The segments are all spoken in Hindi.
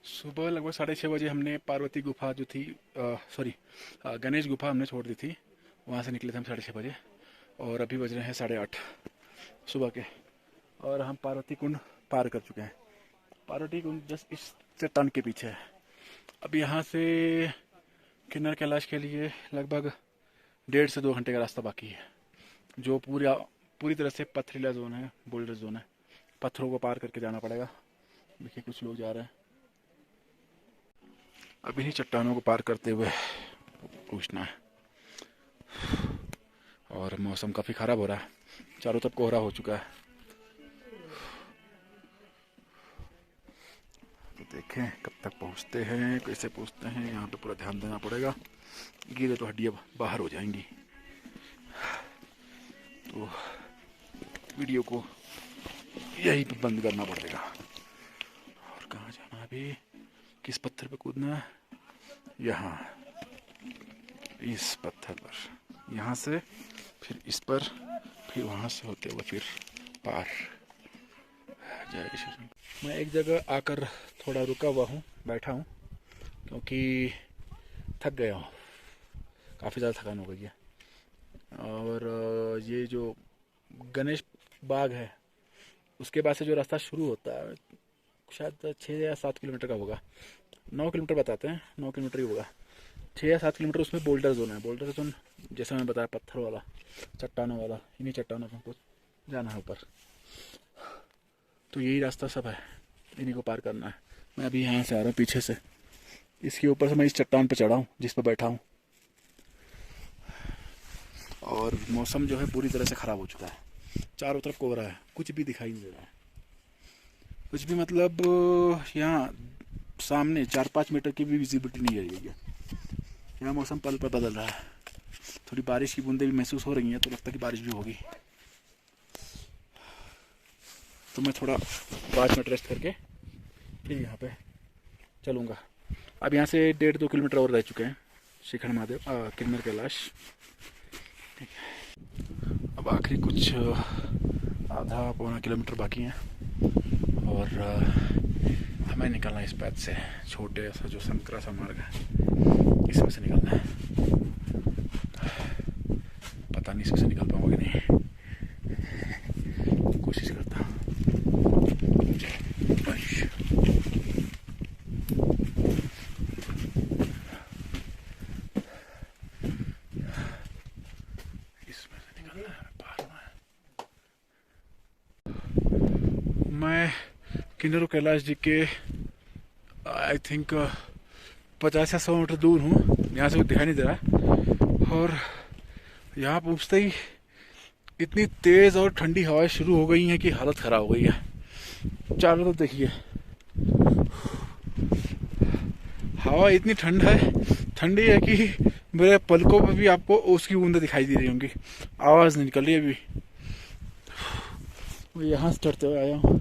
सुबह लगभग 6:30 बजे हमने पार्वती गुफा जो थी, सॉरी, गणेश गुफा हमने छोड़ दी थी। वहाँ से निकले थे हम 6:30 बजे, और अभी बज रहे हैं 8:30 सुबह के, और हम पार्वती कुंड पार कर चुके हैं। पार्वती कुंड जस्ट इस चट्टान के पीछे है। अब यहाँ से किन्नर कैलाश के लिए लगभग 1.5 से 2 घंटे का रास्ता बाकी है, जो पूरी तरह से पथरीला जोन है, बोल्डर जोन है। पत्थरों को पार करके जाना पड़ेगा। देखिए कुछ लोग जा रहे हैं। अब इन्हीं चट्टानों को पार करते हुए पहुँचना है। और मौसम काफ़ी ख़राब हो रहा है, चारों तरफ कोहरा हो चुका है। तो देखें कब तक पहुँचते हैं, कैसे पहुँचते हैं। यहाँ पे पूरा ध्यान देना पड़ेगा, गिरे तो हड्डियाँ बाहर हो जाएंगी। तो वीडियो को यहीं पे बंद करना पड़ेगा। और कहाँ जाना है अभी, किस पत्थर पे कूदना है? यहाँ, इस पत्थर पर, यहाँ से फिर इस पर, फिर वहाँ से होते हुए फिर पार। जय श्री राम। मैं एक जगह आकर थोड़ा रुका हुआ हूँ, बैठा हूँ, क्योंकि थक गया हूँ, काफ़ी ज़्यादा थकान हो गई है। और ये जो गणेश बाग है, उसके बाद से जो रास्ता शुरू होता है शायद 6 या 7 किलोमीटर का होगा। 9 किलोमीटर बताते हैं, 9 किलोमीटर ही होगा। 6 या 7 किलोमीटर उसमें बोल्डर जोन है। बोल्डर जोन जैसा मैं बताया, पत्थर वाला, चट्टानों वाला। इन्हीं चट्टानों पर हमको जाना है ऊपर। तो यही रास्ता सब है, इन्हीं को पार करना है। मैं अभी यहाँ से आ रहा हूँ पीछे से, इसके ऊपर से मैं इस चट्टान पर चढ़ा हूँ जिस पर बैठा हूँ। और मौसम जो है पूरी तरह से ख़राब हो चुका है, चारों तरफ कोहरा है, कुछ भी दिखाई नहीं दे रहा है। कुछ भी मतलब यहाँ सामने 4-5 मीटर की भी विजिबिलिटी नहीं रह गई है। यहाँ मौसम पल पल बदल रहा है। थोड़ी बारिश की बूंदें भी महसूस हो रही हैं, तो लगता है कि बारिश भी होगी। तो मैं थोड़ा 5 मिनट रेस्ट करके फिर यहाँ पे चलूँगा। अब यहाँ से 1.5-2 किलोमीटर और रह चुके हैं शिखर महादेव, किन्नर कैलाश। ठीक है, अब आखिरी कुछ आधा पौना किलोमीटर बाकी हैं, और हमें निकलना है इस पैथ से। छोटे सा जो संकरा सा मार्ग है, इसमें से निकलना है। पता नहीं इसमें से निकल पाऊंगा कि नहीं, कोशिश करता हूँ। इसमें से निकलना है, पार होना है। मैं किन्नर कैलाश जी के आई थिंक 50 या 100 मीटर दूर हूँ। यहाँ से कुछ दिखाई नहीं दे रहा है। और यहाँ पहुँचते ही इतनी तेज़ और ठंडी हवाएं शुरू हो गई हैं कि हालत ख़राब हो गई है। चारों तरफ देखिए, हवा इतनी ठंडी है कि मेरे पलकों पर भी आपको उसकी बूंदें दिखाई दे रही होंगी। आवाज़ नहीं निकल रही अभी। मैं यहाँ से चढ़ते हुए आया हूँ,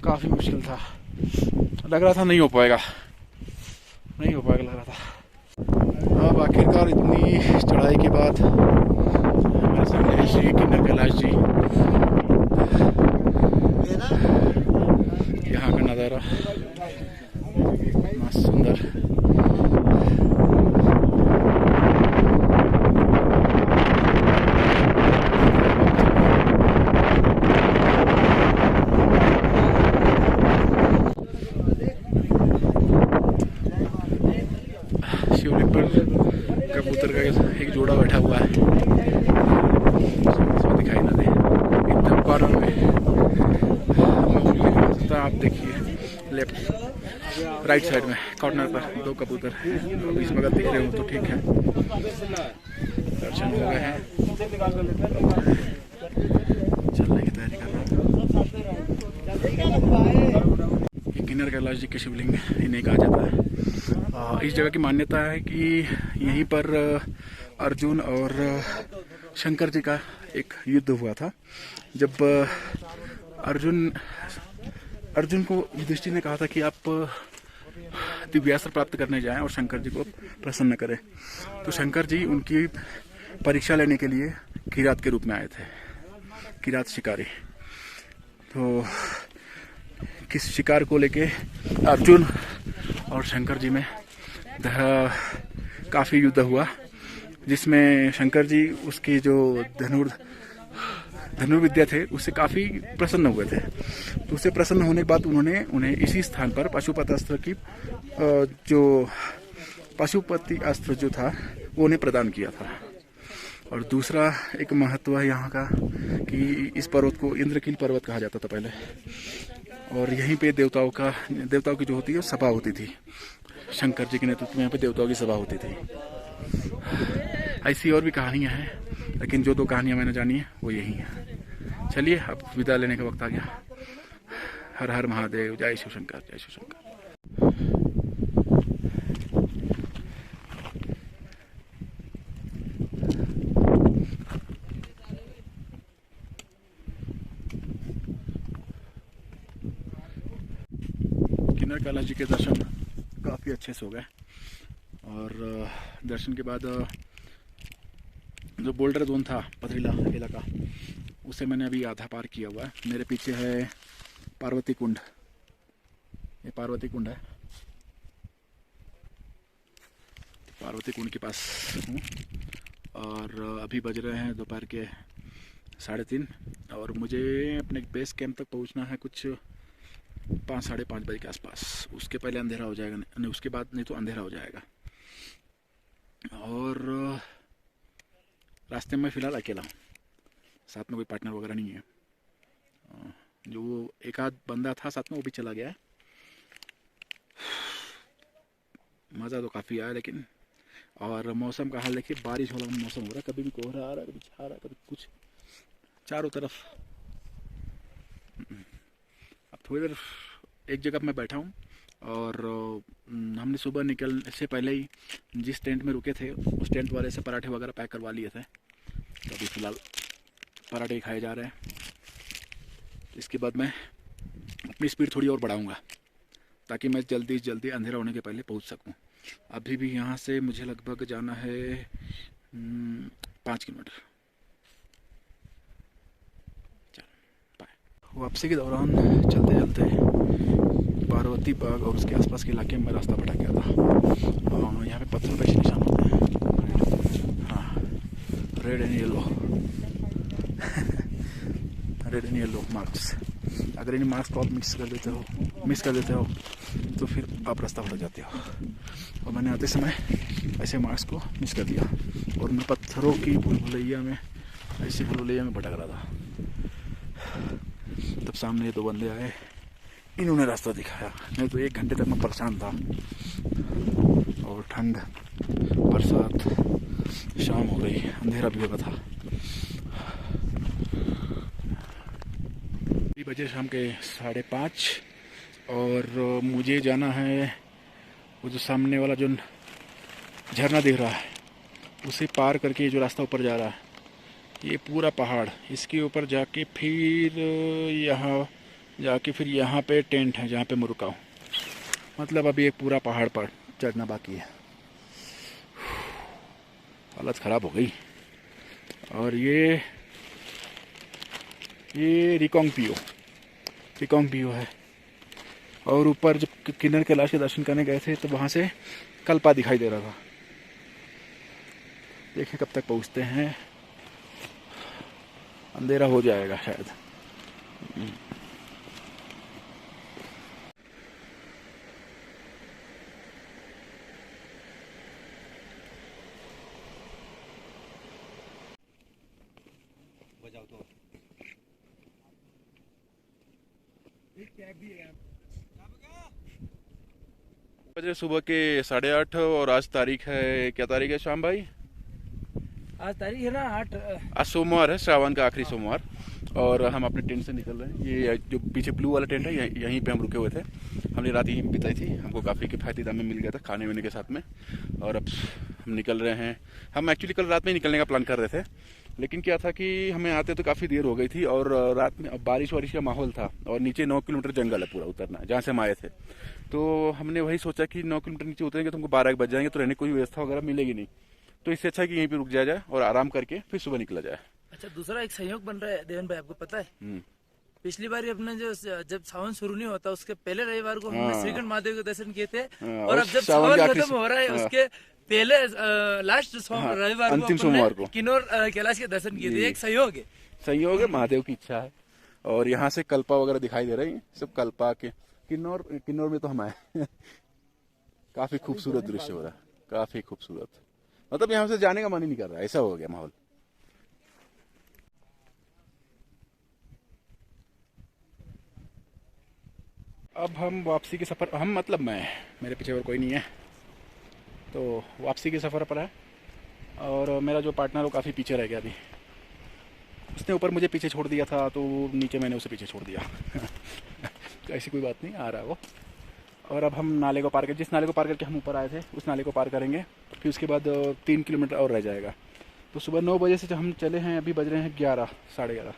काफ़ी मुश्किल था। लग रहा था नहीं हो पाएगा लग रहा था। अब आखिरकार इतनी चढ़ाई के बाद हमारे सामने श्री किन्नर कैलाश जी, यहाँ का नज़ारा मस्त सुंदर। शिवलिंग पर कबूतर का एक जोड़ा बैठा हुआ है, इसमें दिखाई ना दे एकदम कॉर्नर में। आप देखिए लेफ्ट राइट साइड में कॉर्नर पर 2 कबूतर हैं। बीच में अगर दिख रहे हो तो ठीक है। दर्शन हो गए हैं, चलने की तैयारी कर रहा हूँ। किन्नर कैलाश जी के शिवलिंग इन्हें कहा जाता है। इस जगह की मान्यता है कि यहीं पर अर्जुन और शंकर जी का एक युद्ध हुआ था। जब अर्जुन को युधिष्ठिर ने कहा था कि आप दिव्यास्त्र प्राप्त करने जाएं और शंकर जी को प्रसन्न करें, तो शंकर जी उनकी परीक्षा लेने के लिए किरात के रूप में आए थे, किरात शिकारी। तो किस शिकार को लेके अर्जुन और शंकर जी में काफ़ी युद्ध हुआ, जिसमें शंकर जी उसकी जो धनुर्विद्या थे उससे काफ़ी प्रसन्न हुए थे। तो उससे प्रसन्न होने के बाद उन्होंने उन्हें इसी स्थान पर पाशुपत अस्त्र की जो पाशुपति अस्त्र जो था वो उन्हें प्रदान किया था। और दूसरा एक महत्व है यहाँ का कि इस पर्वत को इंद्रकील पर्वत कहा जाता था पहले, और यहीं पे देवताओं की जो होती है सभा होती थी। शंकर जी के नेतृत्व में यहाँ पे देवताओं की सभा होती थी। ऐसी और भी कहानियाँ हैं, लेकिन जो 2 कहानियाँ मैंने जानी है वो यही है। चलिए अब विदा लेने का वक्त आ गया। हर हर महादेव, जय शिव शंकर, जय शिव शंकर। किन्नर कैलाश जी के दर्शन काफ़ी अच्छे से हो गए, और दर्शन के बाद जो बोल्डर जोन था, पथरीला इलाका, उसे मैंने अभी आधा पार किया हुआ है। मेरे पीछे है पार्वती कुंड, ये पार्वती कुंड है। पार्वती कुंड के पास हूँ, और अभी बज रहे हैं दोपहर के 3:30, और मुझे अपने बेस कैंप तक पहुँचना है कुछ 5 साढ़े 5 बजे के आसपास। उसके पहले अंधेरा हो जाएगा, नहीं उसके बाद नहीं तो अंधेरा हो जाएगा। और रास्ते में फ़िलहाल अकेला हूँ, साथ में कोई पार्टनर वगैरह नहीं है। जो एक आध बंदा था साथ में वो भी चला गया है। मज़ा तो काफ़ी आया, लेकिन और मौसम का हाल देखिए, बारिश वाला मौसम हो रहा है, कभी भी कोहरा आ रहा है, कभी छा रहा है, कभी कुछ, चारों तरफ। अब थोड़ी देर एक जगह मैं बैठा हूँ, और हमने सुबह निकलने से पहले ही जिस टेंट में रुके थे उस टेंट वाले से पराठे वगैरह पैक करवा लिए थे। तो अभी फ़िलहाल पराठे खाए जा रहे हैं। इसके बाद मैं अपनी स्पीड थोड़ी और बढ़ाऊँगा, ताकि मैं जल्दी से जल्दी अंधेरा होने के पहले पहुँच सकूँ। अभी भी यहाँ से मुझे लगभग जाना है 5 किलोमीटर। चलो बाय। वापसी के दौरान चलते चलते पार्वती बाग और उसके आसपास के इलाके में रास्ता भटक गया था। यहाँ पे पत्थर पे निशान होते हैं, हाँ, red and yellow red and yellow marks. अगर इन मार्क्स को आप मिस कर देते हो तो फिर आप रास्ता भटक जाते हो। और मैंने आते समय ऐसे मार्क्स को मिस कर दिया, और मैं पत्थरों की भूलभुलैया में, ऐसी भूलभुलैया में भटक रहा था। तब सामने 2 बंदे आए, इन्होंने रास्ता दिखाया। नहीं तो 1 घंटे तक मैं परेशान था, और ठंड, बरसात, शाम हो गई, अंधेरा भी हो गया था। बजे शाम के 5:30, और मुझे जाना है वो जो सामने वाला जो झरना दिख रहा है उसे पार करके जो रास्ता ऊपर जा रहा है, ये पूरा पहाड़, इसके ऊपर जाके फिर यहाँ पे टेंट है जहाँ पे मैं रुका हूँ। मतलब अभी एक पूरा पहाड़ पर चढ़ना बाकी है। हालत ख़राब हो गई। और ये रिकोंग पियो है। और ऊपर जब किन्नर कैलाश के दर्शन करने गए थे तो वहाँ से कल्पा दिखाई दे रहा था। देखिए कब तक पहुँचते हैं, अंधेरा हो जाएगा शायद। बजे सुबह के 8:30, और आज तारीख है, क्या तारीख है श्याम भाई? आज तारीख है ना 8। आज सोमवार है, श्रावण का आखिरी सोमवार। और हम अपने टेंट से निकल रहे हैं। ये जो पीछे ब्लू वाला टेंट है, यहीं पे हम रुके हुए थे। हमने रात यहीं बिताई थी, हमको काफ़ी किफ़ायती दाम में मिल गया था खाने वाने के साथ में। और अब हम निकल रहे हैं। हम एक्चुअली कल रात में ही निकलने का प्लान कर रहे थे, लेकिन क्या था कि हमें आते तो काफ़ी देर हो गई थी, और रात में बारिश वारिश का माहौल था, और नीचे 9 किलोमीटर जंगल है पूरा उतरना, जहाँ से हम आए थे। तो हमने वही सोचा कि 9 किलोमीटर नीचे उतरेंगे तो हमको 12 बज जाएंगे, तो रहने की कोई व्यवस्था वगैरह मिलेगी नहीं। तो इससे अच्छा है कि यहीं पे रुक जाए और आराम करके फिर सुबह निकला जाए। अच्छा, दूसरा एक संयोग बन रहा है देवन भाई, आपको पता है? पिछली बार अपने जो जब सावन शुरू नहीं होता उसके पहले रविवार को हमने श्रीखंड महादेव के दर्शन किए थे। हाँ, और अब जब सावन सावन के आखिरी खत्म हो रहा है हाँ। उसके पहले लास्ट रविवार को अंतिम अपन ने सोमवार को। किन्नौर कैलाश के दर्शन किए थे। एक सहयोग है। संयोग है, महादेव की इच्छा है। और यहाँ से कल्पा वगैरह दिखाई दे रही है, सब कल्पा के। किन्नौर में तो हम आए। काफी खूबसूरत दृश्य हो रहा है, काफी खूबसूरत। मतलब यहाँ से जाने का मन ही नहीं कर रहा, ऐसा हो गया माहौल। अब हम वापसी के सफर, हम मतलब मैं, मेरे पीछे और कोई नहीं है, तो वापसी के सफर पर है। और मेरा जो पार्टनर वो काफी पीछे रह गया अभी। उसने ऊपर मुझे पीछे छोड़ दिया था, तो नीचे मैंने उसे पीछे छोड़ दिया। ऐसी कोई बात नहीं, आ रहा है वो। और अब हम नाले को पार कर, जिस नाले को पार करके हम ऊपर आए थे उस नाले को पार करेंगे। फिर उसके बाद 3 किलोमीटर और रह जाएगा। तो सुबह 9 बजे से जब हम चले हैं, अभी बज रहे हैं 11, साढ़े 11।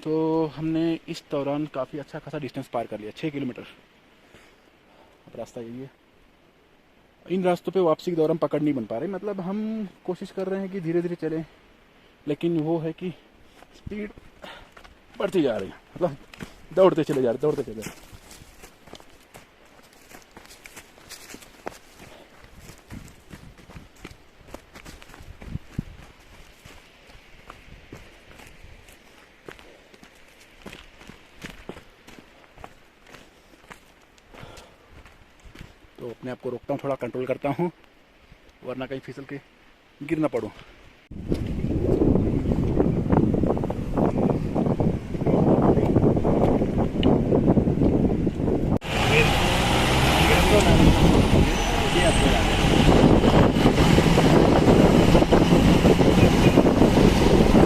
तो हमने इस दौरान काफ़ी अच्छा खासा डिस्टेंस पार कर लिया, 6 किलोमीटर। अब रास्ता यही है। इन रास्तों पे वापसी के दौरान पकड़ नहीं बन पा रही, मतलब हम कोशिश कर रहे हैं कि धीरे धीरे चलें, लेकिन वो है कि स्पीड बढ़ती जा रही है, मतलब दौड़ते चले जा रहे, दौड़ते चले जा रहे। तो अपने आप को रोकता हूँ, थोड़ा कंट्रोल करता हूँ, वरना कहीं फिसल के गिर ना पड़ूँ।